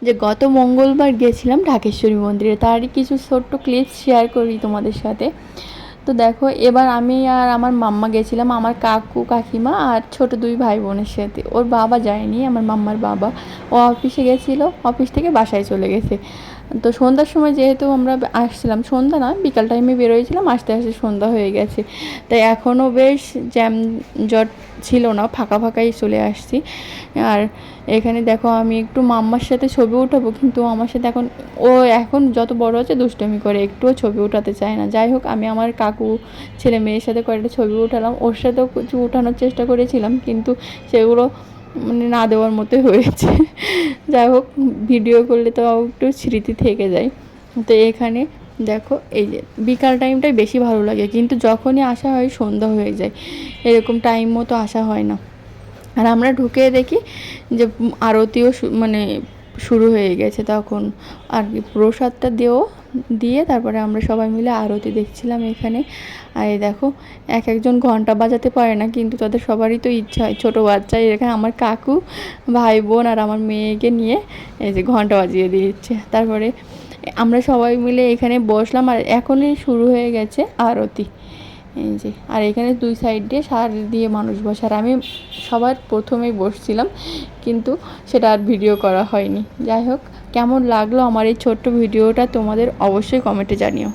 যে গত মঙ্গলবার গেছিলাম ঢাকেশ্বরী মন্দিরে, তারই কিছু ছোট্ট ক্লিপস শেয়ার করি তোমাদের সাথে। তো দেখো, এবার আমি আর আমার মাম্মা গেছিলাম আমার কাকু কাকিমা আর ছোট 2 ভাই বোনের সাথে। ওর বাবা যায়নি, আমার মাম্মার বাবা। ও অফিসে গেছিলো, অফিস থেকে বাসায় চলে গেছে। তো সন্ধ্যার সময় যেহেতু আমরা আসছিলাম, সন্ধ্যা না বিকাল টাইমে বেরোয়েছিলাম, আস্তে আস্তে সন্ধ্যা হয়ে গেছে। তাই এখনও বেশ জ্যাম জট ছিল না, ফাঁকা ফাঁকাই চলে আসছি। আর এখানে দেখো আমি একটু মাম্মার সাথে ছবি উঠাবো, কিন্তু আমার সাথে এখন যত বড় হচ্ছে দুষ্টুমি করে, একটুও ছবি উঠাতে চায় না। যাই হোক, আমি আমার কাকু ছেলে মেয়ের সাথে কয়েকটা ছবি উঠালাম, ওর সাথেও কিছু উঠানোর চেষ্টা করেছিলাম, কিন্তু সেগুলো মানে না দেওয়ার মতোই হয়েছে। যাই হোক, ভিডিও করলে তো একটু স্মৃতি থেকে যায়। তো এখানে দেখো, এই যে বিকাল টাইমটাই বেশি ভালো লাগে, কিন্তু যখনই আসা হয় সন্ধ্যা হয়ে যায়, এরকম টাইম মতো আসা হয় না। আর আমরা ঢুকে দেখি যে আরতিও মানে শুরু হয়ে গেছে তখন। আর কি প্রসাদটা দিয়ে তারপরে আমরা সবাই মিলে আরতি দেখছিলাম এখানে। আর এই দেখো, একজন ঘন্টা বাজাতে পারে না, কিন্তু তাদের সবারই তো ইচ্ছা হয়। ছোটো বাচ্চা এখানে আমার কাকু ভাই বোন আর আমার মেয়েকে নিয়ে এই যে ঘন্টা বাজিয়ে দিচ্ছে। তারপরে আমরা সবাই মিলে এখানে বসলাম, আর এখনই শুরু হয়ে গেছে আরতি। এই যে, আর এখানে 2 সাইড দিয়ে সারি দিয়ে মানুষ বসে, আর আমি সবার প্রথমেই বসছিলাম, কিন্তু সেটা আর ভিডিও করা হয়নি। যাই হোক, কেমন লাগলো আমার এই ছোট্ট ভিডিওটা তোমাদের অবশ্যই কমেন্টে জানিও।